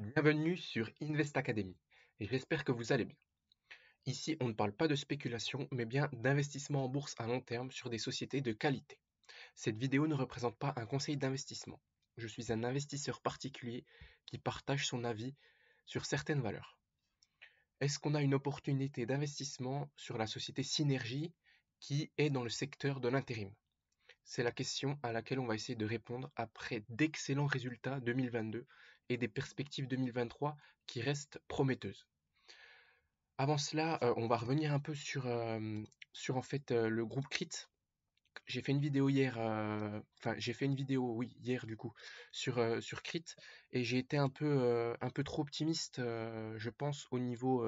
Bienvenue sur Invest Academy et j'espère que vous allez bien. Ici, on ne parle pas de spéculation, mais bien d'investissement en bourse à long terme sur des sociétés de qualité. Cette vidéo ne représente pas un conseil d'investissement. Je suis un investisseur particulier qui partage son avis sur certaines valeurs. Est-ce qu'on a une opportunité d'investissement sur la société Synergie qui est dans le secteur de l'intérim? C'est la question à laquelle on va essayer de répondre après d'excellents résultats 2022 et des perspectives 2023 qui restent prometteuses. Avant cela, on va revenir un peu sur en fait le groupe CRIT. J'ai fait une vidéo hier, j'ai fait une vidéo, oui, hier du coup, sur CRIT et j'ai été un peu trop optimiste, je pense, au niveau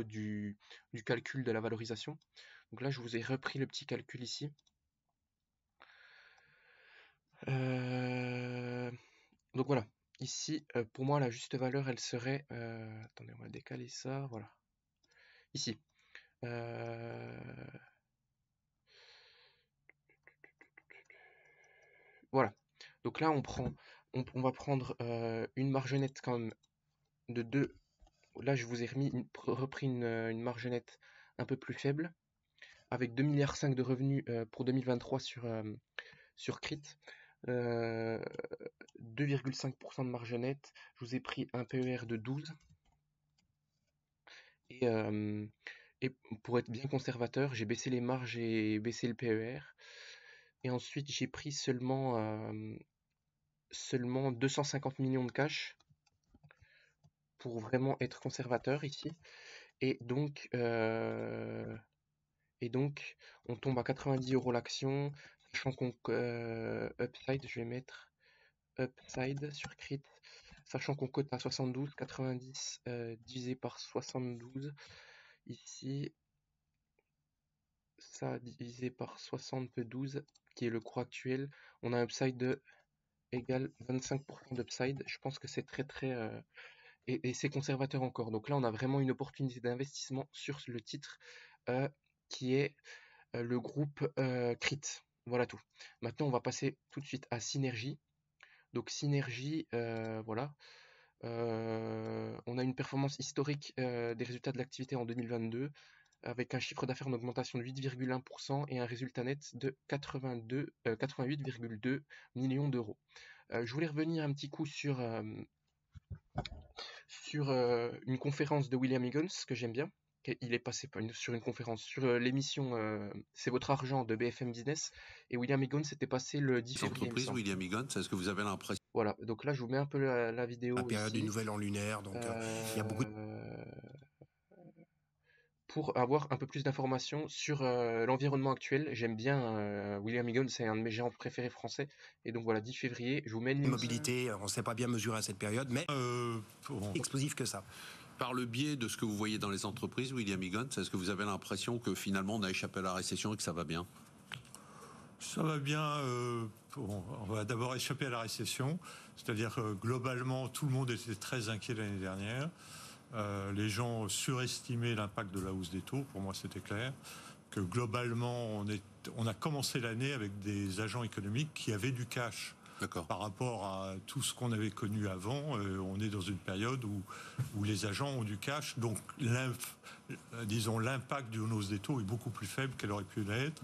du calcul de la valorisation. Donc là, je vous ai repris le petit calcul ici. Donc voilà, ici, pour moi, la juste valeur, elle serait... attendez, on va décaler ça, voilà. Ici. Voilà. Donc là, on va prendre une marge nette quand même de 2. Là, je vous ai repris une marge nette un peu plus faible, avec 2,5 milliards de revenus pour 2023 sur CRIT. 2,5% de marge nette. Je vous ai pris un PER de 12. Et pour être bien conservateur, j'ai baissé les marges et baissé le PER. Et ensuite, j'ai pris seulement 250 millions de cash pour vraiment être conservateur ici. Et donc, on tombe à 90 € l'action, sachant qu'on upside, je vais mettre upside sur crit, sachant qu'on cote à 72, 90 divisé par 72 ici, ça divisé par 72 qui est le cours actuel, on a un upside de égal 25% d'upside. Je pense que c'est très et c'est conservateur encore. Donc là, on a vraiment une opportunité d'investissement sur le titre qui est le groupe CRIT. Voilà tout. Maintenant, on va passer tout de suite à Synergie. Donc Synergie, voilà. On a une performance historique des résultats de l'activité en 2022 avec un chiffre d'affaires en augmentation de 8,1% et un résultat net de 88,2 millions d'euros. Je voulais revenir un petit coup sur une conférence de William Higgins que j'aime bien. Il est passé sur une conférence sur l'émission C'est votre argent de BFM Business et William Higgins était passé le 10 février. Entreprise William Higgins, est-ce que vous avez l'impression? Voilà, donc là je vous mets un peu la vidéo la période ici. du nouvel an lunaire, donc il y a beaucoup de... Pour avoir un peu plus d'informations sur l'environnement actuel. J'aime bien William Higgins, c'est un de mes géants préférés français. Et donc voilà, 10 février, je vous mets une mobilité, on ne sait pas bien mesurer à cette période, mais explosif que ça. Par le biais de ce que vous voyez dans les entreprises, William Higgins, est-ce que vous avez l'impression que finalement on a échappé à la récession et que ça va bien? Ça va bien. On va d'abord échapper à la récession. C'est-à-dire que globalement, tout le monde était très inquiet l'année dernière. Les gens surestimaient l'impact de la hausse des taux. Pour moi, c'était clair. Que globalement, on a commencé l'année avec des agents économiques qui avaient du cash. Par rapport à tout ce qu'on avait connu avant, on est dans une période où les agents ont du cash. Donc, l'impact d'une hausse des taux est beaucoup plus faible qu'elle aurait pu l'être.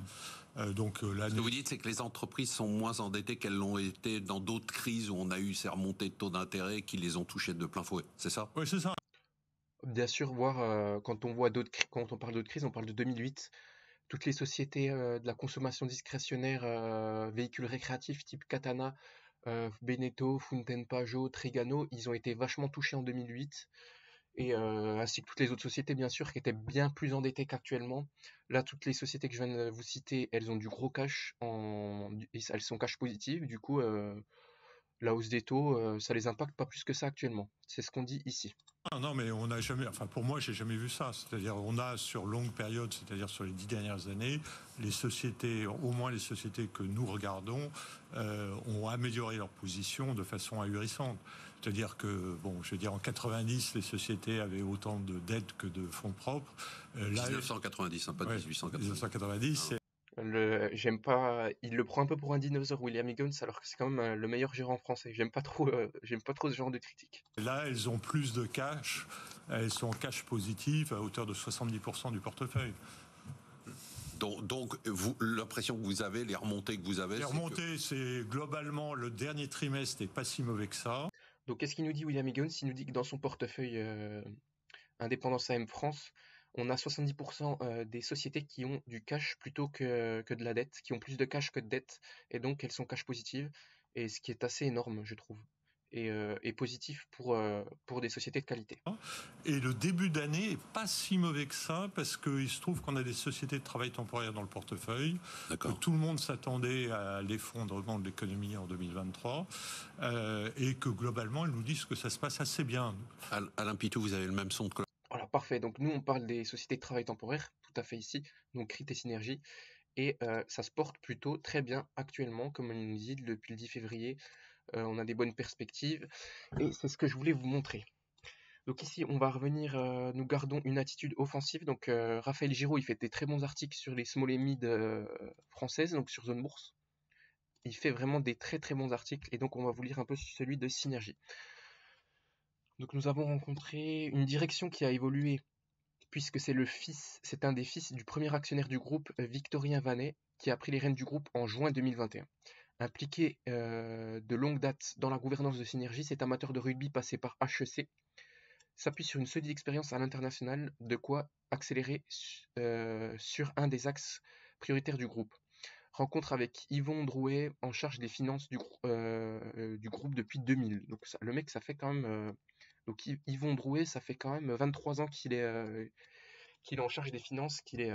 Ce que vous dites, c'est que les entreprises sont moins endettées qu'elles l'ont été dans d'autres crises où on a eu ces remontées de taux d'intérêt qui les ont touchées de plein fouet. C'est ça? Oui, c'est ça. Bien sûr, quand on parle d'autres crises, on parle de 2008. Toutes les sociétés de la consommation discrétionnaire, véhicules récréatifs type Katana, Beneteau, Fountaine Pajot, Trigano, ils ont été vachement touchés en 2008. Et ainsi que toutes les autres sociétés, bien sûr, qui étaient bien plus endettées qu'actuellement. Là, toutes les sociétés que je viens de vous citer, elles ont du gros cash, elles sont cash positives. Du coup, la hausse des taux, ça les impacte pas plus que ça actuellement. C'est ce qu'on dit ici. Non, mais on n'a jamais, pour moi, j'ai jamais vu ça. C'est-à-dire, on a sur longue période, c'est-à-dire sur les 10 dernières années, les sociétés, au moins les sociétés que nous regardons, ont amélioré leur position de façon ahurissante. C'est-à-dire que, en 90, les sociétés avaient autant de dettes que de fonds propres. 1990, pas 1890. 1990. J'aime pas, il le prend un peu pour un dinosaure, William Higgins, alors que c'est quand même le meilleur gérant français. J'aime pas trop ce genre de critique. Là, elles ont plus de cash, elles sont en cash positif à hauteur de 70% du portefeuille. Donc l'impression que vous avez, les remontées que vous avez... Les remontées, c'est globalement le dernier trimestre n'est pas si mauvais que ça. Donc qu'est-ce qu'il nous dit William Higgins? Il nous dit que dans son portefeuille Indépendance AM France, on a 70% des sociétés qui ont du cash plutôt que de la dette, qui ont plus de cash que de dette, et donc elles sont cash positives, et ce qui est assez énorme, je trouve, et positif pour des sociétés de qualité. Et le début d'année est pas si mauvais que ça, parce qu'il se trouve qu'on a des sociétés de travail temporaire dans le portefeuille. Tout le monde s'attendait à l'effondrement de l'économie en 2023, et que globalement, ils nous disent que ça se passe assez bien. Alain Pitou, vous avez le même son de cloche. Voilà, parfait. Donc nous, on parle des sociétés de travail temporaire, tout à fait ici, donc Crit et Synergie, et ça se porte plutôt très bien actuellement, comme on nous dit depuis le 10 février. On a des bonnes perspectives, et c'est ce que je voulais vous montrer. Donc ici, on va revenir, nous gardons une attitude offensive. Donc Raphaël Giraud, il fait des très bons articles sur les small et mid françaises, donc sur Zone Bourse. Il fait vraiment des très très bons articles, et donc on va vous lire un peu celui de Synergie. Donc nous avons rencontré une direction qui a évolué, puisque c'est un des fils du premier actionnaire du groupe, Victorien Vanet, qui a pris les rênes du groupe en juin 2021. Impliqué de longue date dans la gouvernance de Synergie, cet amateur de rugby passé par HEC s'appuie sur une solide expérience à l'international, de quoi accélérer sur un des axes prioritaires du groupe. Rencontre avec Yvon Drouet, en charge des finances du groupe depuis 2000. Donc le mec, ça fait quand même... donc Yvon Drouet, ça fait quand même 23 ans qu'il est en charge des finances, qu'il est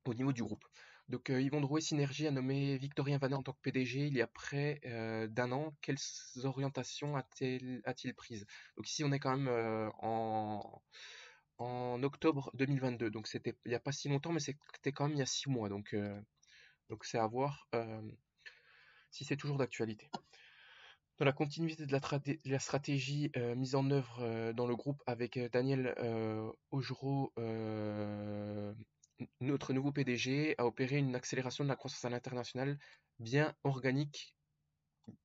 au niveau du groupe. Donc Yvon Drouet Synergie a nommé Victorien Vanet en tant que PDG il y a près d'un an. Quelles orientations a-t-il prises? Donc ici on est quand même en octobre 2022, donc c'était il n'y a pas si longtemps, mais c'était quand même il y a 6 mois, donc c'est à voir si c'est toujours d'actualité. Dans la continuité de la stratégie mise en œuvre dans le groupe avec Daniel Augereau, notre nouveau PDG a opéré une accélération de la croissance à l'international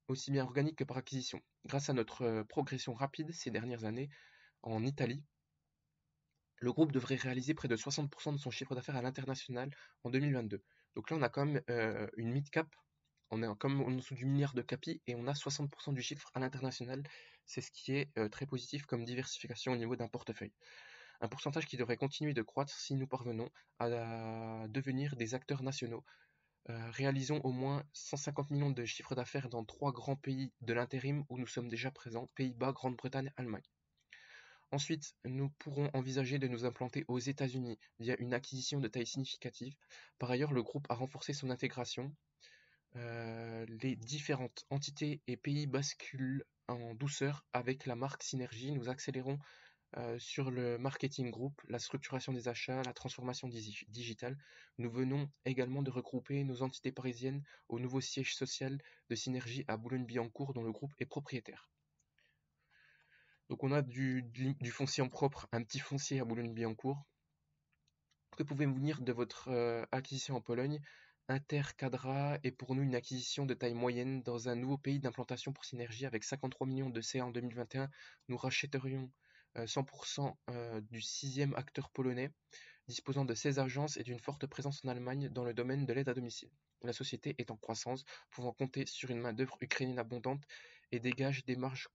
aussi bien organique que par acquisition. Grâce à notre progression rapide ces dernières années en Italie, le groupe devrait réaliser près de 60% de son chiffre d'affaires à l'international en 2022. Donc là, on a quand même une mid-cap. On est comme en dessous du milliard de capi et on a 60% du chiffre à l'international. C'est ce qui est très positif comme diversification au niveau d'un portefeuille. Un pourcentage qui devrait continuer de croître si nous parvenons à devenir des acteurs nationaux. Réalisons au moins 150 millions de chiffre d'affaires dans 3 grands pays de l'intérim où nous sommes déjà présents, Pays-Bas, Grande-Bretagne, Allemagne. Ensuite, nous pourrons envisager de nous implanter aux États-Unis via une acquisition de taille significative. Par ailleurs, le groupe a renforcé son intégration. Les différentes entités et pays basculent en douceur avec la marque Synergie. Nous accélérons sur le marketing group, la structuration des achats, la transformation digitale. Nous venons également de regrouper nos entités parisiennes au nouveau siège social de Synergie à Boulogne-Billancourt, dont le groupe est propriétaire. Donc on a du foncier en propre, un petit foncier à Boulogne-Billancourt. Que pouvez-vous dire de votre acquisition en Pologne? Intercadra est pour nous une acquisition de taille moyenne dans un nouveau pays d'implantation pour Synergie avec 53 millions de CA en 2021. Nous rachèterions 100% du 6e acteur polonais, disposant de 16 agences et d'une forte présence en Allemagne dans le domaine de l'aide à domicile. La société est en croissance, pouvant compter sur une main-d'œuvre ukrainienne abondante et dégage des marges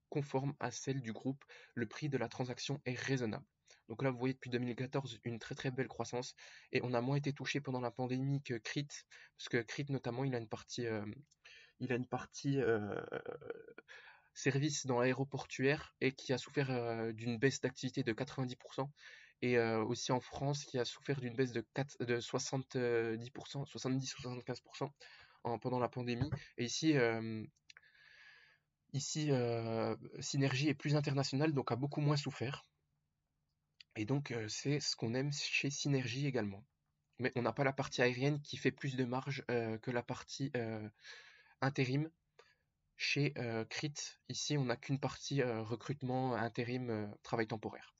conformes à celles du groupe. Le prix de la transaction est raisonnable. Donc là, vous voyez depuis 2014 une très très belle croissance et on a moins été touché pendant la pandémie que Crit, parce que Crit notamment, il a une partie service dans l'aéroportuaire et qui a souffert d'une baisse d'activité de 90%, et aussi en France qui a souffert d'une baisse de 70%, 70-75% pendant la pandémie. Et ici Synergie est plus internationale, donc a beaucoup moins souffert. Et donc c'est ce qu'on aime chez Synergie également. Mais on n'a pas la partie aérienne qui fait plus de marge que la partie intérim. Chez Crit, ici, on n'a qu'une partie recrutement, intérim, travail temporaire.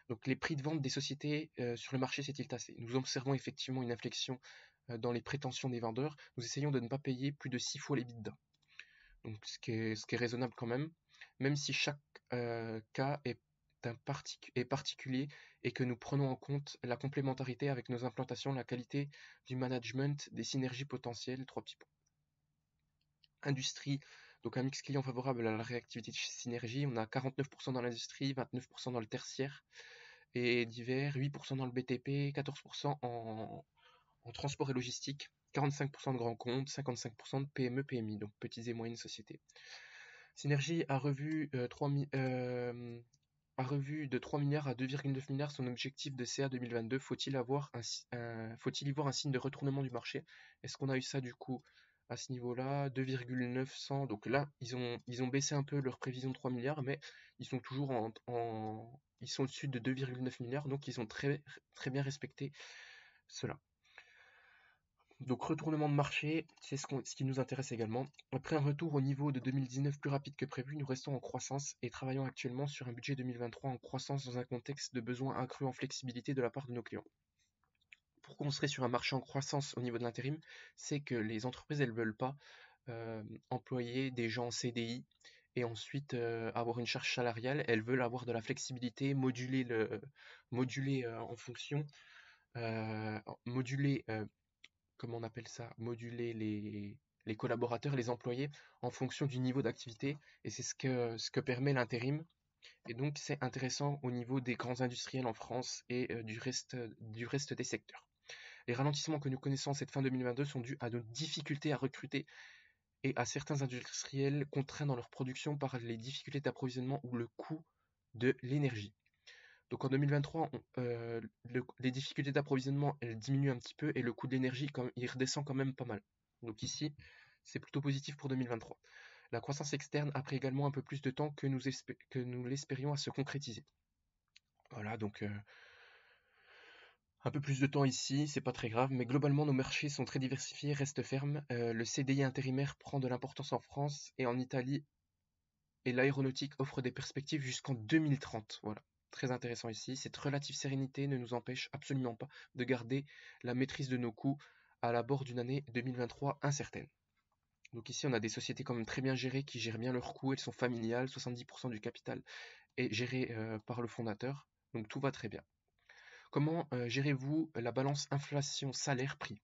Donc les prix de vente des sociétés sur le marché s'est-il tassé? Nous observons effectivement une inflexion dans les prétentions des vendeurs, nous essayons de ne pas payer plus de 6 fois l'EBITDA. Donc ce qui est raisonnable quand même si chaque cas est particulier et que nous prenons en compte la complémentarité avec nos implantations, la qualité du management, des synergies potentielles, 3 petits points. Industrie, donc un mix client favorable à la réactivité de synergie, on a 49% dans l'industrie, 29% dans le tertiaire et divers, 8% dans le BTP, 14% en transport et logistique, 45% de grands comptes, 55% de PME, PMI, donc petites et moyennes sociétés. Synergie a revu de 3 milliards à 2,9 milliards son objectif de CA 2022. Faut-il y voir un signe de retournement du marché? Est-ce qu'on a eu ça du coup à ce niveau-là? 2,900. Donc là, ils ont baissé un peu leur prévision de 3 milliards, mais ils sont toujours ils sont au-dessus de 2,9 milliards, donc ils ont très, très bien respecté cela. Donc retournement de marché, c'est ce qui nous intéresse également. Après un retour au niveau de 2019 plus rapide que prévu, nous restons en croissance et travaillons actuellement sur un budget 2023 en croissance dans un contexte de besoin accru en flexibilité de la part de nos clients. Pourquoi on serait sur un marché en croissance au niveau de l'intérim? C'est que les entreprises, elles ne veulent pas employer des gens en CDI et ensuite avoir une charge salariale. Elles veulent avoir de la flexibilité, moduler en fonction, comment on appelle ça, moduler les collaborateurs, les employés en fonction du niveau d'activité, et c'est ce que permet l'intérim. Et donc c'est intéressant au niveau des grands industriels en France et du reste des secteurs. Les ralentissements que nous connaissons en cette fin 2022 sont dus à nos difficultés à recruter et à certains industriels contraints dans leur production par les difficultés d'approvisionnement ou le coût de l'énergie. Donc en 2023, les difficultés d'approvisionnement, elles diminuent un petit peu et le coût de l'énergie, il redescend quand même pas mal. Donc ici, c'est plutôt positif pour 2023. La croissance externe a pris également un peu plus de temps que nous l'espérions à se concrétiser. Voilà, donc un peu plus de temps ici, c'est pas très grave, mais globalement nos marchés sont très diversifiés, restent fermes. Le CDI intérimaire prend de l'importance en France et en Italie, et l'aéronautique offre des perspectives jusqu'en 2030. Voilà. Très intéressant ici. Cette relative sérénité ne nous empêche absolument pas de garder la maîtrise de nos coûts à l'abord d'une année 2023 incertaine. Donc ici, on a des sociétés quand même très bien gérées qui gèrent bien leurs coûts. Elles sont familiales, 70% du capital est géré par le fondateur. Donc tout va très bien. Comment gérez-vous la balance inflation-salaire-prix?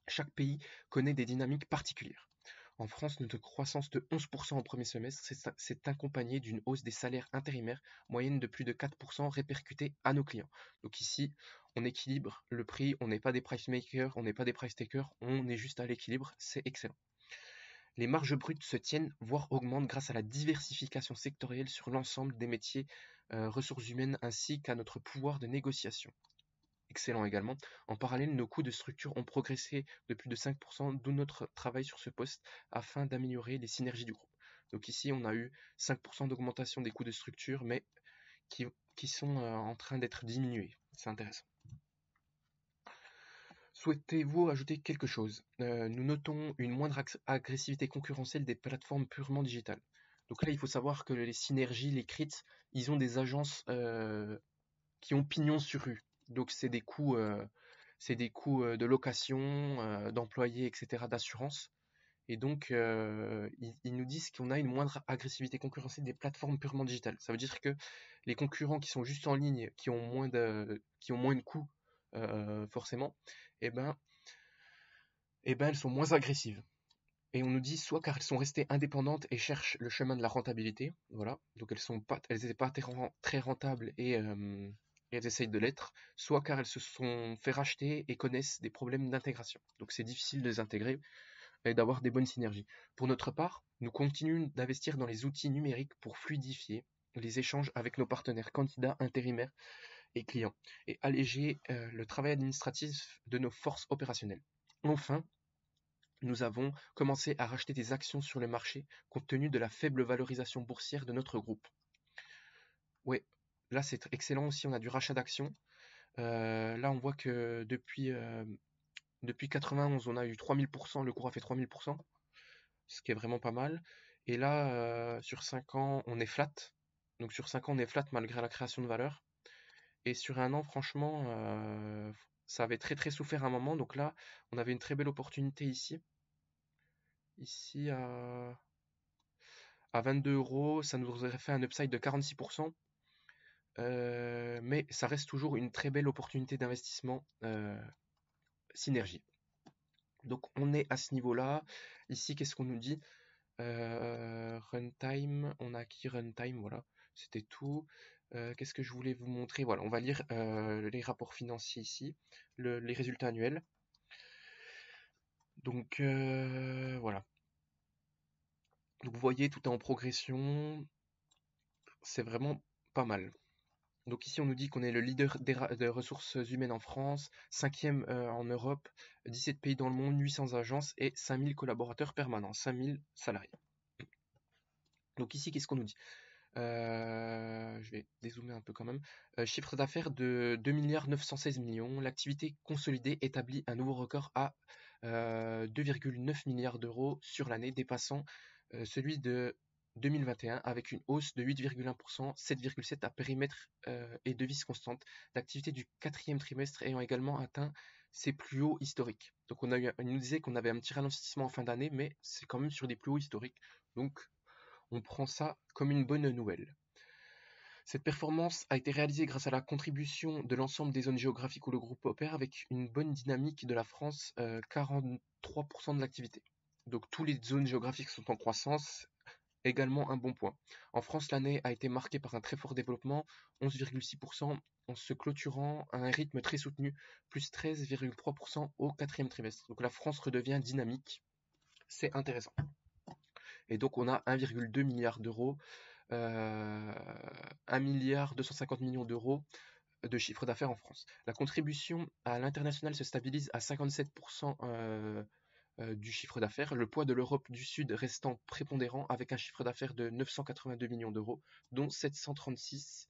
Chaque pays connaît des dynamiques particulières. En France, notre croissance de 11% au premier semestre s'est accompagnée d'une hausse des salaires intérimaires, moyenne de plus de 4% répercutée à nos clients. Donc ici, on équilibre le prix, on n'est pas des price makers, on n'est pas des price takers, on est juste à l'équilibre, c'est excellent. Les marges brutes se tiennent, voire augmentent grâce à la diversification sectorielle sur l'ensemble des métiers, ressources humaines, ainsi qu'à notre pouvoir de négociation. Excellent également. En parallèle, nos coûts de structure ont progressé de plus de 5%, d'où notre travail sur ce poste afin d'améliorer les synergies du groupe. Donc ici, on a eu 5% d'augmentation des coûts de structure, mais qui sont en train d'être diminués. C'est intéressant. Souhaitez-vous ajouter quelque chose? Nous notons une moindre agressivité concurrentielle des plateformes purement digitales. Donc là, il faut savoir que les synergies, les crits, ils ont des agences qui ont pignon sur rue. Donc c'est des coûts de location, d'employés, etc., d'assurance. Et donc ils nous disent qu'on a une moindre agressivité concurrentielle des plateformes purement digitales. Ça veut dire que les concurrents qui sont juste en ligne, qui ont moins de coûts forcément, elles sont moins agressives. Et on nous dit soit car elles sont restées indépendantes et cherchent le chemin de la rentabilité, voilà, donc elles n'étaient pas très rentables et elles essayent de l'être, soit car elles se sont fait racheter et connaissent des problèmes d'intégration. Donc c'est difficile de les intégrer et d'avoir des bonnes synergies. Pour notre part, nous continuons d'investir dans les outils numériques pour fluidifier les échanges avec nos partenaires candidats, intérimaires et clients, et alléger le travail administratif de nos forces opérationnelles. Enfin, nous avons commencé à racheter des actions sur le marché compte tenu de la faible valorisation boursière de notre groupe. Oui, là c'est excellent aussi, on a du rachat d'actions. Là on voit que depuis 91 on a eu 3000%, le cours a fait 3000%, ce qui est vraiment pas mal. Et là sur 5 ans on est flat. Donc sur 5 ans on est flat malgré la création de valeur. Et sur un an franchement ça avait très très souffert à un moment, donc là, on avait une très belle opportunité ici. Ici, à 22 €, ça nous aurait fait un upside de 46%. Mais ça reste toujours une très belle opportunité d'investissement synergie. Donc on est à ce niveau-là. Ici, qu'est-ce qu'on nous dit? Runtime, on a acquis runtime, voilà, c'était tout. Qu'est-ce que je voulais vous montrer? Voilà, on va lire les rapports financiers ici, les résultats annuels. Donc voilà. Donc vous voyez, tout est en progression. C'est vraiment pas mal. Donc ici, on nous dit qu'on est le leader des ressources humaines en France, 5e en Europe, 17 pays dans le monde, 800 agences et 5000 collaborateurs permanents, 5000 salariés. Donc ici, qu'est-ce qu'on nous dit? Je vais dézoomer un peu quand même. Chiffre d'affaires de 2 916 millions. L'activité consolidée établit un nouveau record à 2,9 milliards d'euros sur l'année, dépassant celui de 2021 avec une hausse de 8,1%, 7,7% à périmètre et devise constante. L'activité du 4e trimestre ayant également atteint ses plus hauts historiques. Donc on nous disait qu'on avait un petit ralentissement en fin d'année, mais c'est quand même sur des plus hauts historiques. Donc on prend ça comme une bonne nouvelle. Cette performance a été réalisée grâce à la contribution de l'ensemble des zones géographiques où le groupe opère, avec une bonne dynamique de la France, 43% de l'activité. Donc toutes les zones géographiques sont en croissance, également un bon point. En France, l'année a été marquée par un très fort développement, 11,6%, en se clôturant à un rythme très soutenu, plus 13,3% au 4e trimestre. Donc la France redevient dynamique, c'est intéressant. Et donc on a 1,2 milliard d'euros, 1 milliard 250 millions d'euros de chiffre d'affaires en France. La contribution à l'international se stabilise à 57% du chiffre d'affaires, le poids de l'Europe du Sud restant prépondérant avec un chiffre d'affaires de 982 millions d'euros, dont 736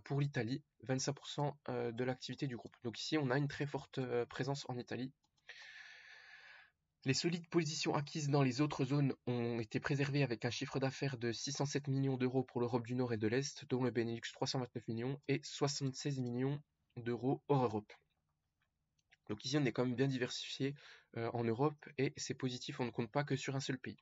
pour l'Italie, 25% de l'activité du groupe. Donc ici, on a une très forte présence en Italie. Les solides positions acquises dans les autres zones ont été préservées avec un chiffre d'affaires de 607 millions d'euros pour l'Europe du Nord et de l'Est, dont le Benelux 329 millions et 76 millions d'euros hors Europe. Donc ici, on est quand même bien diversifié en Europe et c'est positif, on ne compte pas que sur un seul pays.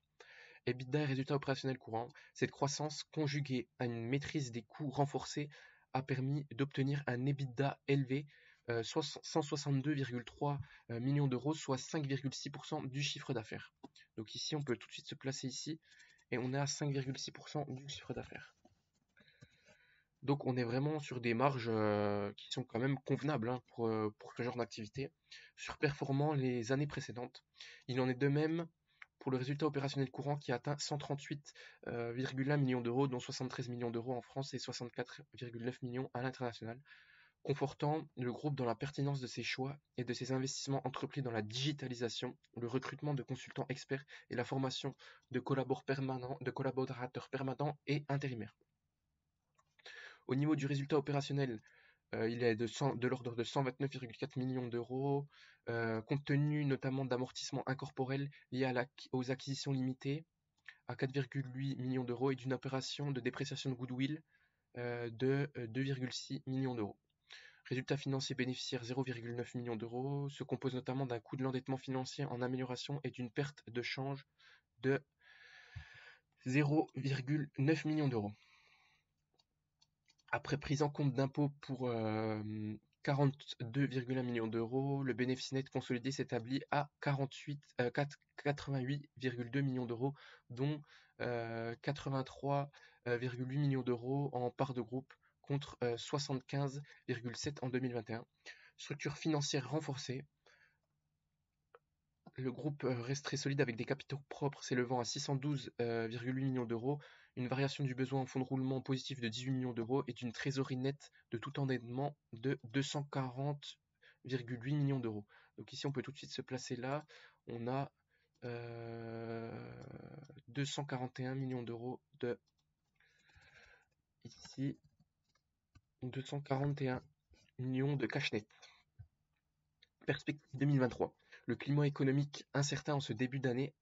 EBITDA et résultats opérationnels courants, cette croissance conjuguée à une maîtrise des coûts renforcée a permis d'obtenir un EBITDA élevé, 162,3 millions d'euros, soit 5,6% du chiffre d'affaires. Donc ici, on peut tout de suite se placer ici et on est à 5,6% du chiffre d'affaires. Donc on est vraiment sur des marges qui sont quand même convenables hein, pour ce genre d'activité, surperformant les années précédentes. Il en est de même pour le résultat opérationnel courant qui atteint 138,1 millions d'euros, dont 73 millions d'euros en France et 64,9 millions à l'international, confortant le groupe dans la pertinence de ses choix et de ses investissements entrepris dans la digitalisation, le recrutement de consultants experts et la formation de collaborateurs permanents et intérimaires. Au niveau du résultat opérationnel, il est de l'ordre de 129,4 millions d'euros, compte tenu notamment d'amortissements incorporels liés aux acquisitions limitées à 4,8 millions d'euros et d'une opération de dépréciation de goodwill de 2,6 millions d'euros. Résultat financier bénéficiaire 0,9 millions d'euros se compose notamment d'un coût de l'endettement financier en amélioration et d'une perte de change de 0,9 millions d'euros. Après prise en compte d'impôts pour 42,1 millions d'euros, le bénéfice net consolidé s'établit à 88,2 millions d'euros, dont 83,8 millions d'euros en part de groupe contre 75,7 en 2021. Structure financière renforcée. Le groupe reste très solide avec des capitaux propres s'élevant à 612,8 millions d'euros, une variation du besoin en fonds de roulement positif de 18 millions d'euros et d'une trésorerie nette de tout endettement de 240,8 millions d'euros. Donc ici, on peut tout de suite se placer là. On a 241 millions d'euros de... Ici, 241 millions de cash net. Perspective 2023. Le climat économique incertain en ce début d'année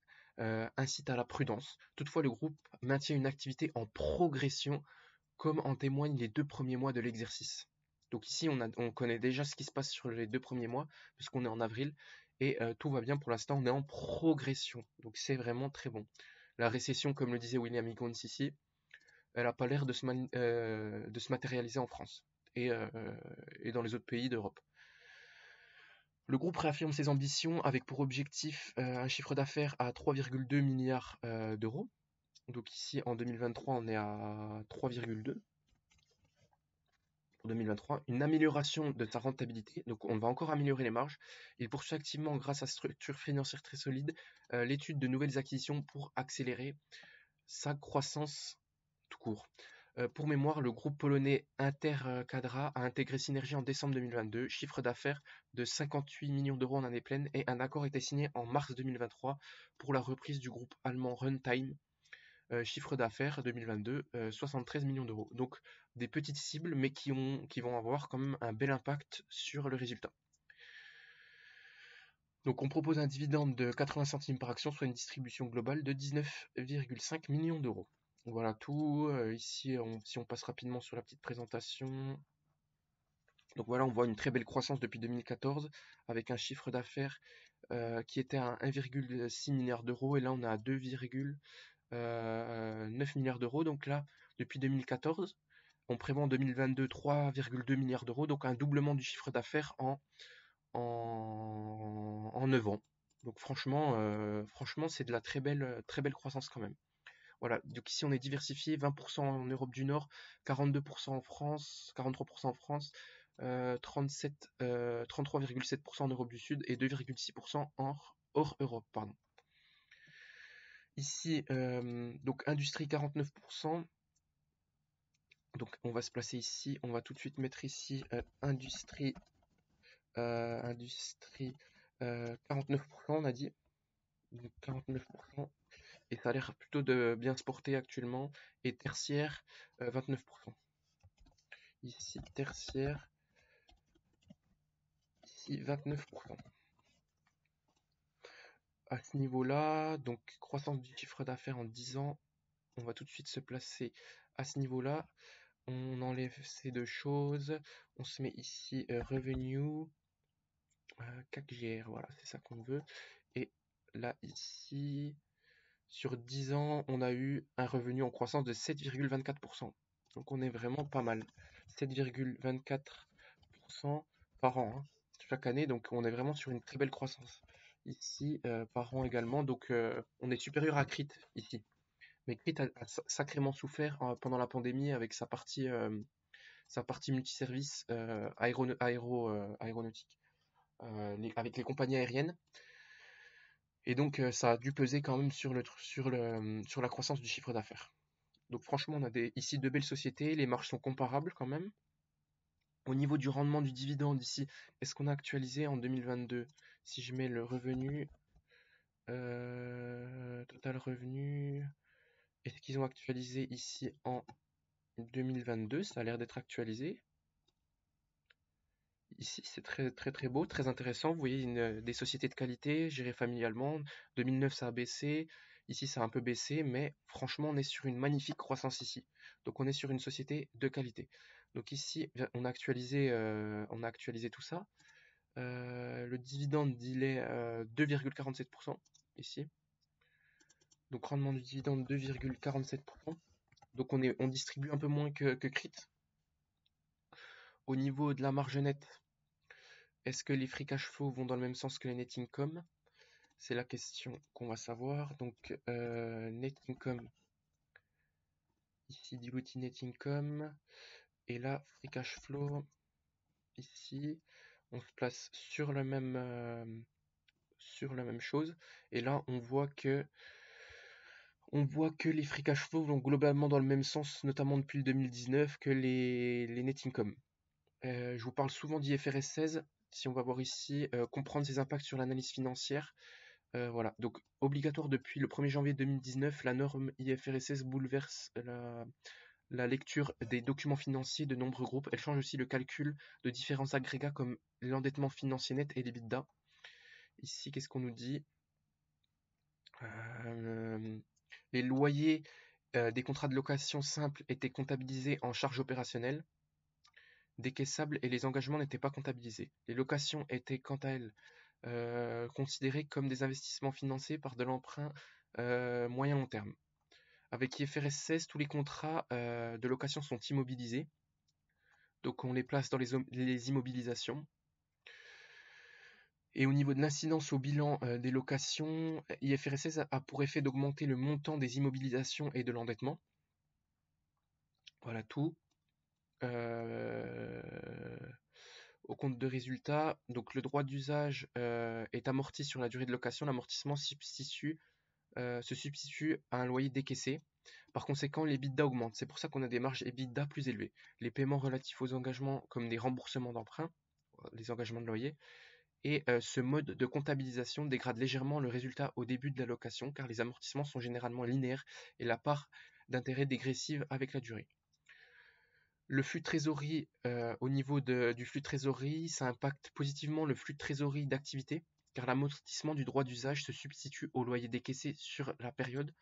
incite à la prudence. Toutefois, le groupe maintient une activité en progression, comme en témoignent les 2 premiers mois de l'exercice. Donc ici, on connaît déjà ce qui se passe sur les 2 premiers mois, puisqu'on est en avril, et tout va bien pour l'instant, on est en progression. Donc c'est vraiment très bon. La récession, comme le disait William Higgins ici, elle n'a pas l'air de se matérialiser en France et dans les autres pays d'Europe. Le groupe réaffirme ses ambitions avec pour objectif un chiffre d'affaires à 3,2 milliards d'euros. Donc ici, en 2023, on est à 3,2 pour 2023. Une amélioration de sa rentabilité, donc on va encore améliorer les marges. Il poursuit activement, grâce à structure financière très solide, l'étude de nouvelles acquisitions pour accélérer sa croissance tout court. Pour mémoire, le groupe polonais Intercadra a intégré Synergie en décembre 2022, chiffre d'affaires de 58 millions d'euros en année pleine, et un accord a été signé en mars 2023 pour la reprise du groupe allemand Runtime, chiffre d'affaires 2022, 73 millions d'euros. Donc des petites cibles, mais qui vont avoir quand même un bel impact sur le résultat. Donc on propose un dividende de 80 centimes par action, soit une distribution globale de 19,5 millions d'euros. Voilà tout. Ici, si on passe rapidement sur la petite présentation. Donc voilà, on voit une très belle croissance depuis 2014 avec un chiffre d'affaires qui était à 1,6 milliard d'euros et là on est à 2,9 milliards d'euros. Donc là, depuis 2014, on prévoit en 2022 3,2 milliards d'euros, donc un doublement du chiffre d'affaires en 9 ans. Donc franchement, c'est de la très belle croissance quand même. Voilà, donc ici on est diversifié, 20% en Europe du Nord, 42% en France, 43% en France, 33,7% en Europe du Sud et 2,6% hors Europe, pardon. Ici, donc industrie 49%. Donc on va se placer ici, on va tout de suite mettre ici industrie 49%, on a dit. Donc 49%. Et ça a l'air plutôt de bien se porter actuellement. Et tertiaire, 29%. Ici, tertiaire. Ici, 29%. À ce niveau-là, donc croissance du chiffre d'affaires en 10 ans, on va tout de suite se placer à ce niveau-là. On enlève ces deux choses. On se met ici revenu. CAC-GR, voilà, c'est ça qu'on veut. Et là, ici, sur 10 ans, on a eu un revenu en croissance de 7,24%. Donc on est vraiment pas mal. 7,24% par an, hein, chaque année. Donc on est vraiment sur une très belle croissance. Ici, par an également. Donc on est supérieur à Crit ici. Mais Crit a sacrément souffert pendant la pandémie avec sa partie multiservice aéronautique. Avec les compagnies aériennes. Et donc ça a dû peser quand même sur la croissance du chiffre d'affaires. Donc franchement, on a ici de belles sociétés, les marges sont comparables quand même. Au niveau du rendement du dividende ici, est-ce qu'on a actualisé en 2022? Si je mets le revenu, total revenu, est-ce qu'ils ont actualisé ici en 2022? Ça a l'air d'être actualisé. Ici, c'est très très très beau, très intéressant. Vous voyez des sociétés de qualité, gérées familialement. 2009, ça a baissé. Ici, ça a un peu baissé, mais franchement, on est sur une magnifique croissance ici. Donc, on est sur une société de qualité. Donc ici, on a actualisé tout ça. Le dividende, il est 2,47% ici. Donc, rendement du dividende 2,47%. Donc, on distribue un peu moins que Crit. Au niveau de la marge nette, est-ce que les free cash flow vont dans le même sens que les net income? C'est la question qu'on va savoir. Donc, net income, ici, diluted net income. Et là, free cash flow, ici, on se place sur la même chose. Et là, on voit que les free cash flow vont globalement dans le même sens, notamment depuis le 2019, que les net income. Je vous parle souvent d'IFRS 16. Si on va voir ici, comprendre ses impacts sur l'analyse financière. Voilà, donc obligatoire depuis le 1er janvier 2019, la norme IFRS 16 bouleverse la lecture des documents financiers de nombreux groupes. Elle change aussi le calcul de différents agrégats comme l'endettement financier net et l'EBITDA. Ici, qu'est-ce qu'on nous dit? Les loyers des contrats de location simples étaient comptabilisés en charges opérationnelles. décaissables et les engagements n'étaient pas comptabilisés. Les locations étaient quant à elles considérées comme des investissements financés par de l'emprunt moyen long terme. Avec IFRS 16, tous les contrats de location sont immobilisés, donc on les place dans les immobilisations. Et au niveau de l'incidence au bilan des locations, IFRS 16 a pour effet d'augmenter le montant des immobilisations et de l'endettement. Voilà tout. Au compte de résultat, donc le droit d'usage est amorti sur la durée de location. L'amortissement se substitue à un loyer décaissé. Par conséquent, l'EBITDA augmente. C'est pour ça qu'on a des marges EBITDA plus élevées. Les paiements relatifs aux engagements, comme des remboursements d'emprunt, les engagements de loyer, et ce mode de comptabilisation dégrade légèrement le résultat au début de la location, car les amortissements sont généralement linéaires et la part d'intérêt dégressive avec la durée. Le flux de trésorerie, au niveau du flux de trésorerie, ça impacte positivement le flux de trésorerie d'activité, car l'amortissement du droit d'usage se substitue au loyer décaissé sur la période.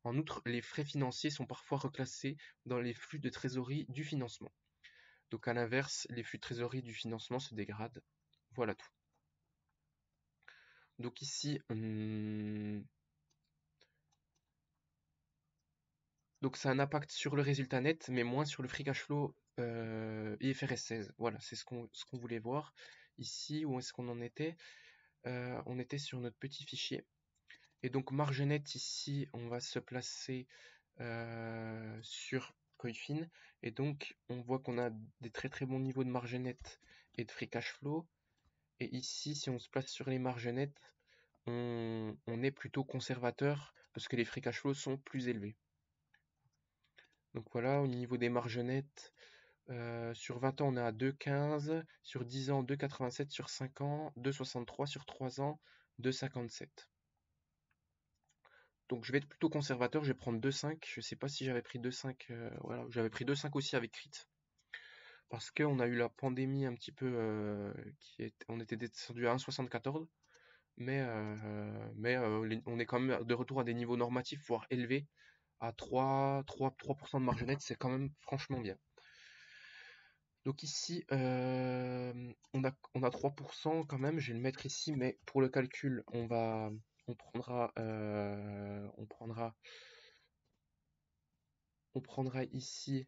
En outre, les frais financiers sont parfois reclassés dans les flux de trésorerie du financement. Donc à l'inverse, les flux de trésorerie du financement se dégradent. Voilà tout. Donc ici, donc ça a un impact sur le résultat net, mais moins sur le free cash flow IFRS 16. Voilà, c'est ce qu'on voulait voir. Ici, où est-ce qu'on en était? On était sur notre petit fichier. Et donc marge nette, ici, on va se placer sur Coifin. Et donc, on voit qu'on a des très très bons niveaux de marge nette et de free cash flow. Et ici, si on se place sur les marges nettes, on est plutôt conservateur parce que les free cash flow sont plus élevés. Donc voilà, au niveau des marges nettes, sur 20 ans, on est à 2,15, sur 10 ans, 2,87, sur 5 ans, 2,63, sur 3 ans, 2,57. Donc je vais être plutôt conservateur, je vais prendre 2,5. Je ne sais pas si j'avais pris 2,5. Voilà, j'avais pris 2,5 aussi avec Crit. Parce qu'on a eu la pandémie un petit peu, on était descendu à 1,74. Mais on est quand même de retour à des niveaux normatifs, voire élevés. À 3% de marge nette, c'est quand même franchement bien. Donc ici, on a 3% quand même, je vais le mettre ici, mais pour le calcul, on prendra ici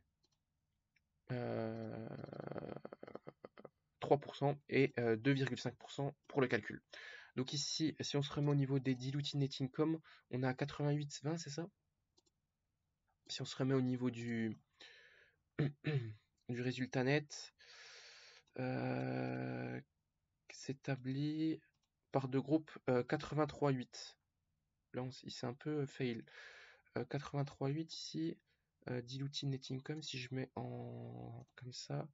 3% et 2,5% pour le calcul. Donc ici, si on se remet au niveau des diluted net income, on est à 88,20, c'est ça? Si on se remet au niveau du résultat net, s'établit par deux groupes 83,8. Là, c'est un peu fail. 83,8 ici, diluted net income, si je mets en comme ça.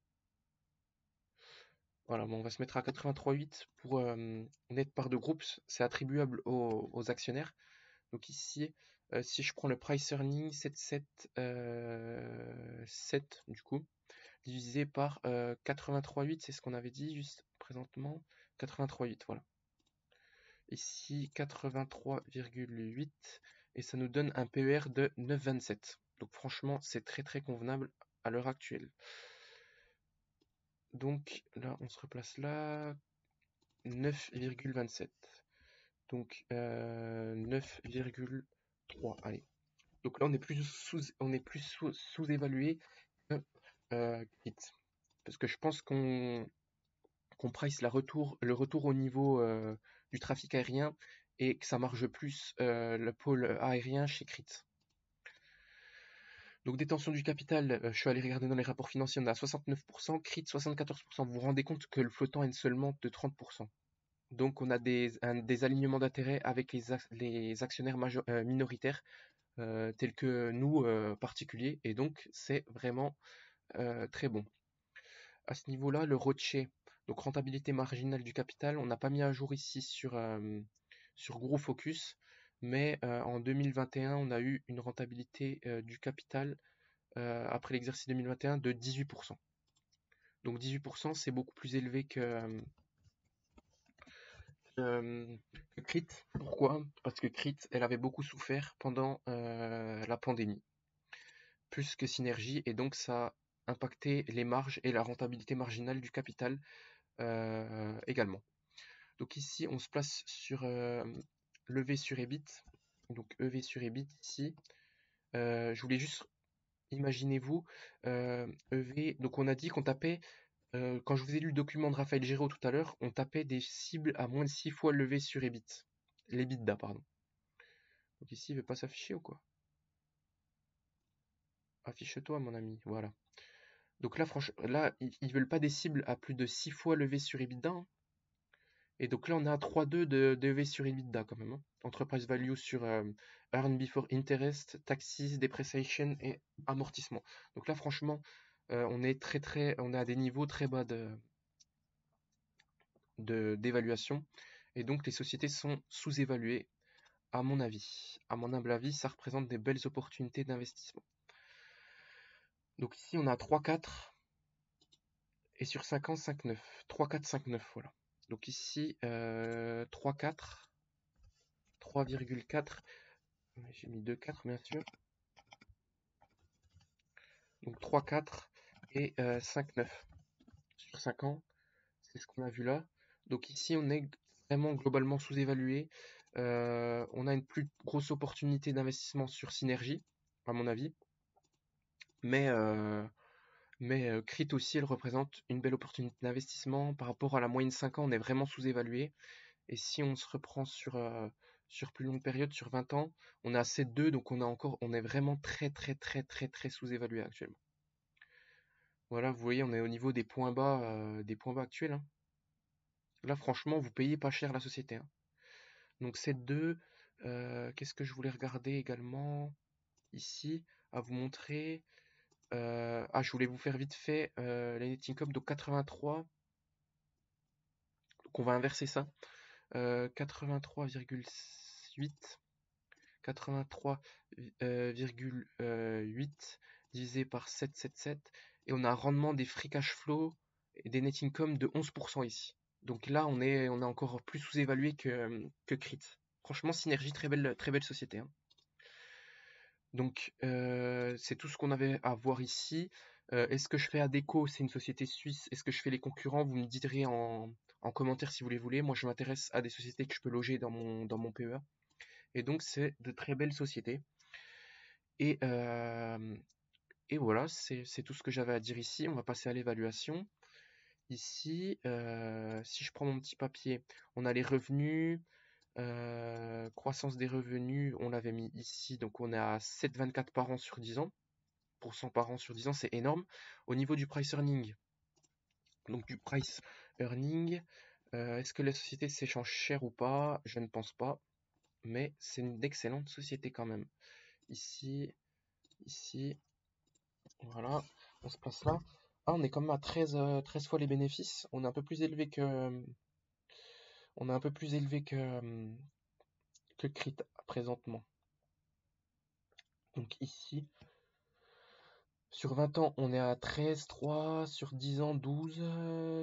Voilà, bon, on va se mettre à 83,8 pour net par deux groupes, c'est attribuable aux actionnaires. Donc ici, si je prends le price earning 7 du coup, divisé par 83,8, c'est ce qu'on avait dit juste présentement, 83,8, voilà. Ici 83,8 et ça nous donne un PER de 9,27. Donc franchement, c'est très très convenable à l'heure actuelle. Donc là, on se replace là, 9,27. Donc 9,3. Allez. Donc là, on est plus sous-évalué que Crit. Parce que je pense qu'on price le retour au niveau du trafic aérien et que ça marche plus le pôle aérien chez Crit. Donc détention du capital, je suis allé regarder dans les rapports financiers, on est à 69%, Crit 74%. Vous vous rendez compte que le flottant est seulement de 30%. Donc on a des alignements d'intérêts avec les actionnaires minoritaires tels que nous particuliers, et donc c'est vraiment très bon. À ce niveau-là, le ROCE, donc rentabilité marginale du capital, on n'a pas mis à jour ici sur Gros Focus, mais en 2021, on a eu une rentabilité du capital après l'exercice 2021 de 18%. Donc 18%, c'est beaucoup plus élevé que Crit. Pourquoi? Parce que Crit, elle avait beaucoup souffert pendant la pandémie, plus que Synergie, et donc ça impacter les marges et la rentabilité marginale du capital également. Donc ici, on se place sur l'EV sur EBIT. Donc EV sur EBIT ici. Je voulais juste, imaginez-vous, EV, donc on a dit qu'on tapait, quand je vous ai lu le document de Raphaël Giraud tout à l'heure, on tapait des cibles à moins de 6 fois l'EV sur EBIT. L'EBITDA, pardon. Donc ici, il ne veut pas s'afficher ou quoi? Affiche-toi, mon ami, voilà. Donc là, franchement, là, ils veulent pas des cibles à plus de 6 fois l'EV sur EBITDA, hein. Et donc là, on est à 3,2 de EV sur EBITDA quand même, hein. Enterprise value sur earn before interest, taxes, depreciation et amortissement. Donc là, franchement, on est on est à des niveaux très bas d'évaluation. Et donc les sociétés sont sous-évaluées, à mon avis. À mon humble avis, ça représente des belles opportunités d'investissement. Donc ici, on a 3,4 et sur 5 ans, 5,9. 3,4, 5,9, voilà. Donc ici, 3,4, 3,4. J'ai mis 2,4 bien sûr. Donc 3,4 et 5,9 sur 5 ans. C'est ce qu'on a vu là. Donc ici, on est vraiment globalement sous-évalué. On a une plus grosse opportunité d'investissement sur Synergie, à mon avis. Mais CRIT aussi, elle représente une belle opportunité d'investissement. Par rapport à la moyenne 5 ans, on est vraiment sous-évalué. Et si on se reprend sur plus longue période, sur 20 ans, on est à 7,2, donc on est vraiment très sous-évalué actuellement. Voilà, vous voyez, on est au niveau des points bas actuels, hein. Là, franchement, vous payez pas cher la société, hein. Donc 7,2, qu'est-ce que je voulais regarder également ici, à vous montrer. Je voulais vous faire vite fait les net income, donc 83. Donc on va inverser ça. 83,8 83,8 divisé par 777 et on a un rendement des free cash flow et des net income de 11% ici. Donc là on est encore plus sous-évalué que CRIT. Franchement, Synergie, très belle société, hein. Donc c'est tout ce qu'on avait à voir ici. Est-ce que je fais Adecco, c'est une société suisse? Est-ce que je fais les concurrents? Vous me direz en commentaire si vous les voulez. Moi je m'intéresse à des sociétés que je peux loger dans mon PEA. Et donc c'est de très belles sociétés. Et voilà, c'est tout ce que j'avais à dire ici. On va passer à l'évaluation. Ici, si je prends mon petit papier, on a les revenus, croissance des revenus, on l'avait mis ici, donc on est à 7,24 par an sur 10 ans. Pour 100 par an sur 10 ans, c'est énorme. Au niveau du price earning, donc du price earning, est-ce que la société s'échange cher ou pas? Je ne pense pas, mais c'est une excellente société quand même. Ici, voilà, on se place là. Ah, on est quand même à 13 fois les bénéfices. On est un peu plus élevé que CRIT présentement. Donc ici, sur 20 ans, on est à 13,3, sur 10 ans, 12,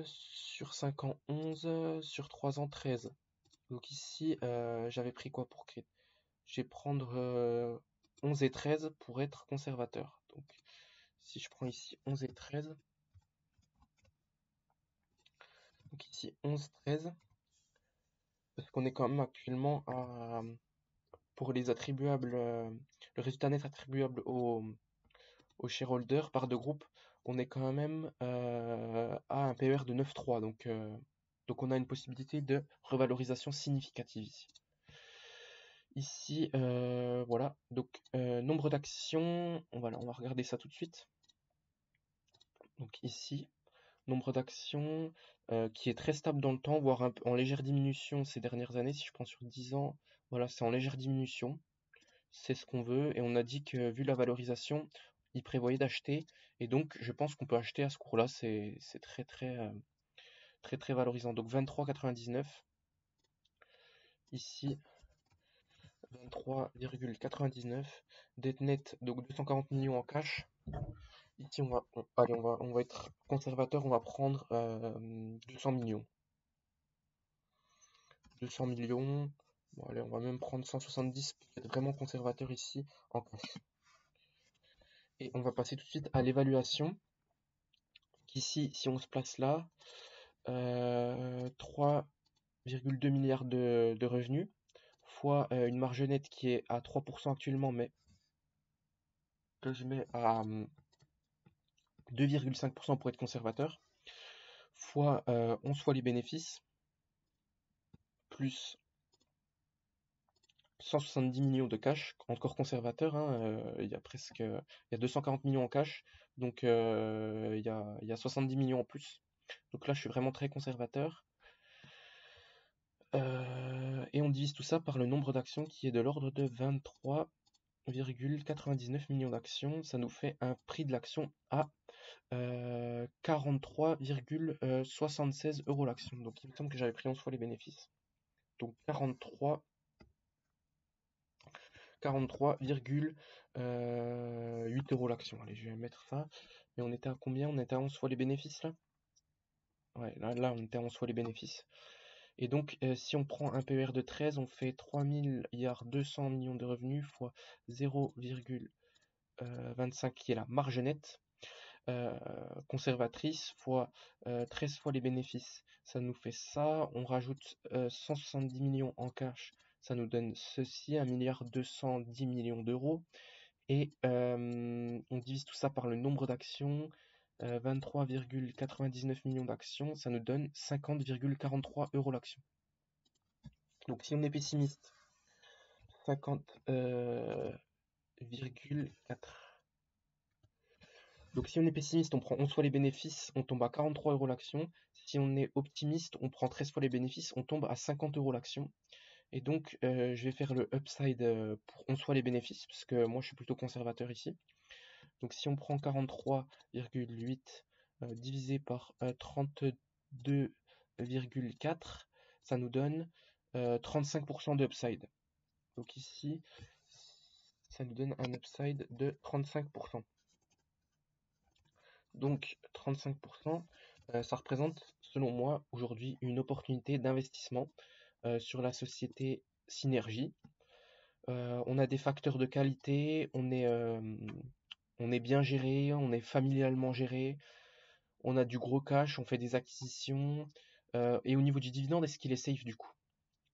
sur 5 ans, 11, sur 3 ans, 13. Donc ici, j'avais pris quoi pour CRIT? Je vais prendre 11 et 13 pour être conservateur. Donc si je prends ici 11 et 13, donc ici 11, 13, parce qu'on est quand même actuellement à, pour les attribuables, le résultat net attribuable aux shareholders par de groupe, on est quand même à un PER de 9,3. Donc on a une possibilité de revalorisation significative ici. Ici, voilà, donc nombre d'actions, on va regarder ça tout de suite. Donc ici, nombre d'actions qui est très stable dans le temps, voire en légère diminution ces dernières années. Si je prends sur 10 ans, voilà, c'est en légère diminution. C'est ce qu'on veut. Et on a dit que vu la valorisation, il prévoyait d'acheter. Et donc, je pense qu'on peut acheter à ce cours-là. C'est très valorisant. Donc 23,99. Ici, 23,99. Dette nette, donc 240 millions en cash. Ici, on va être conservateur, on va prendre 200 millions. 200 millions. Bon, allez, on va même prendre 170 pour être vraiment conservateur ici en cash. Et on va passer tout de suite à l'évaluation. Donc ici, si on se place là, 3,2 milliards de revenus, fois une marge nette qui est à 3% actuellement, mais que je mets à 2,5% pour être conservateur, fois 11 fois les bénéfices, plus 170 millions de cash, encore conservateur, hein, il y a 240 millions en cash, donc il y a 70 millions en plus. Donc là, je suis vraiment très conservateur. Et on divise tout ça par le nombre d'actions qui est de l'ordre de 23,99 millions d'actions. Ça nous fait un prix de l'action à 43,76 euros l'action. Donc il me semble que j'avais pris 11 fois les bénéfices. Donc 43,8 euros l'action. Allez, je vais mettre ça. Mais on était à combien? On était à 11 fois les bénéfices là? Ouais, là on était à 11 fois les bénéfices. Et donc, si on prend un PER de 13, on fait 3,2 milliards de revenus fois 0,25 qui est la marge nette conservatrice fois 13 fois les bénéfices. Ça nous fait ça. On rajoute 170 millions en cash. Ça nous donne ceci, 1,210 milliards d'euros. Et on divise tout ça par le nombre d'actions. 23,99 millions d'actions, ça nous donne 50,43 euros l'action. Donc si on est pessimiste, 50,4. Donc si on est pessimiste, on prend 11 fois les bénéfices, on tombe à 43 euros l'action. Si on est optimiste, on prend 13 fois les bénéfices, on tombe à 50 euros l'action. Et donc je vais faire le upside pour 11 fois les bénéfices, parce que moi je suis plutôt conservateur ici. Donc si on prend 43,8 divisé par 32,4, ça nous donne 35% de upside. Donc ici, ça nous donne un upside de 35%. Donc 35%, ça représente, selon moi, aujourd'hui une opportunité d'investissement sur la société Synergie. On a des facteurs de qualité, on est bien géré, on est familialement géré, on a du gros cash, on fait des acquisitions. Et au niveau du dividende, est-ce qu'il est safe du coup?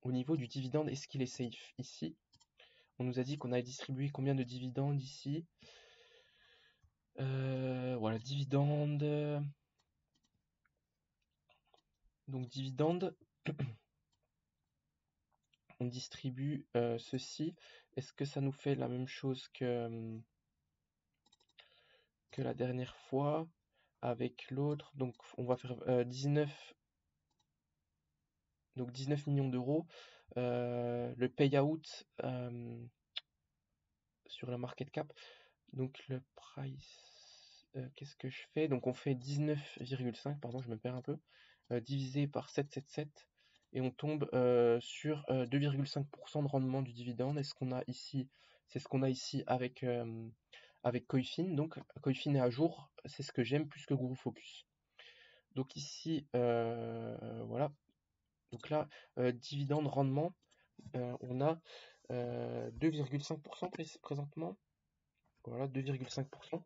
Au niveau du dividende, est-ce qu'il est safe? Ici, on nous a dit qu'on allait distribuer combien de dividendes ici? Voilà, dividende. Donc dividende, on distribue ceci. Est-ce que ça nous fait la même chose que la dernière fois avec l'autre? Donc on va faire 19 millions d'euros. Le payout sur la market cap. Donc le price, qu'est-ce que je fais? Donc on fait 19,5, pardon, je me perds un peu, divisé par 777 et on tombe sur 2,5% de rendement du dividende. Est-ce qu'on a ici, c'est ce qu'on a ici avec Coifin. Donc Coifin est à jour, c'est ce que j'aime plus que Guru Focus. Donc ici, voilà. Donc là, dividende rendement, on a 2,5% présentement. Voilà, 2,5%.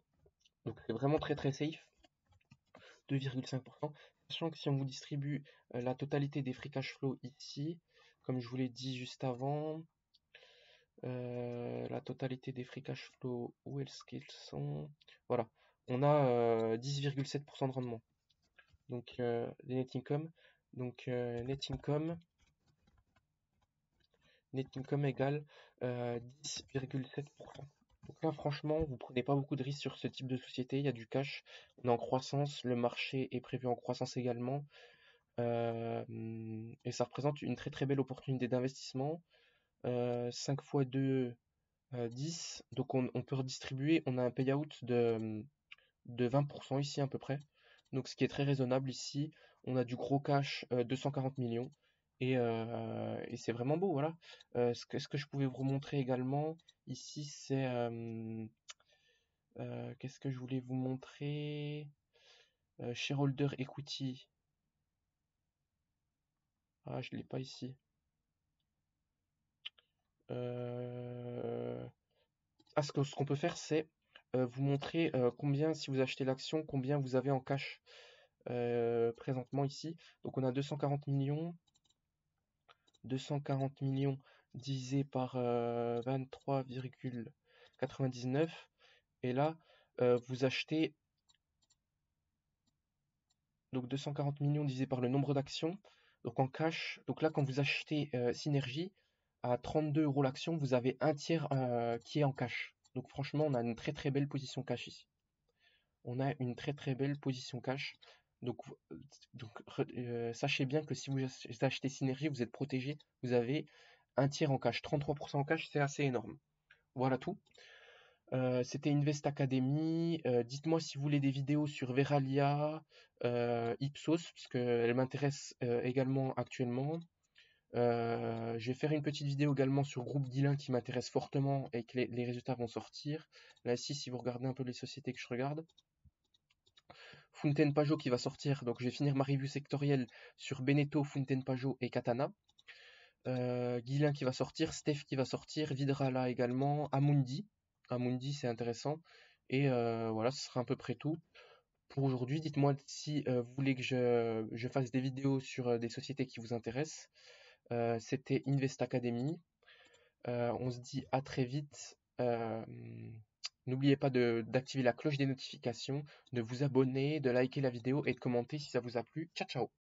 Donc c'est vraiment très très safe. 2,5%. Sachant que si on vous distribue la totalité des free cash flow ici, comme je vous l'ai dit juste avant, la totalité des free cash flow, où est-ce qu'ils sont? Voilà, on a 10,7% de rendement. Donc les net income. Donc net income égale 10,7%. Donc là, franchement, vous prenez pas beaucoup de risques sur ce type de société. Il y a du cash, on est en croissance, le marché est prévu en croissance également. Et ça représente une très très belle opportunité d'investissement. 5 x 2, 10. Donc on peut redistribuer. On a un payout de 20% ici à peu près. Donc ce qui est très raisonnable ici. On a du gros cash, 240 millions. Et c'est vraiment beau, voilà. Ce que je pouvais vous montrer également, ici, c'est... qu'est-ce que je voulais vous montrer? Shareholder Equity. Ah, je ne l'ai pas ici. Ah, ce qu'on peut faire, c'est vous montrer combien, si vous achetez l'action, combien vous avez en cash présentement ici. Donc on a 240 millions. 240 millions divisé par 23,99. Et là, vous achetez donc 240 millions divisé par le nombre d'actions. Donc en cash, donc là quand vous achetez Synergie à 32 € l'action, vous avez un tiers qui est en cash. Donc franchement, on a une très très belle position cash ici. On a une très très belle position cash. Donc, sachez bien que si vous achetez Synergie, vous êtes protégé. Vous avez un tiers en cash. 33% en cash, c'est assez énorme. Voilà tout. C'était Invest Academy. Dites-moi si vous voulez des vidéos sur Veralia, Ipsos, parce qu'elle m'intéresse également actuellement. Je vais faire une petite vidéo également sur Groupe Guillain qui m'intéresse fortement et que les résultats vont sortir. Là, ici, si vous regardez un peu les sociétés que je regarde. Fountaine Pajot qui va sortir, donc je vais finir ma review sectorielle sur Beneteau, Fountaine Pajot et Katana. Guillain qui va sortir, Steph qui va sortir, Vidrala également, Amundi. Amundi c'est intéressant. Et voilà, ce sera à peu près tout pour aujourd'hui. Dites-moi si vous voulez que je fasse des vidéos sur des sociétés qui vous intéressent. C'était Invest Academy. On se dit à très vite. N'oubliez pas d'activer la cloche des notifications, de vous abonner, de liker la vidéo et de commenter si ça vous a plu. Ciao ciao!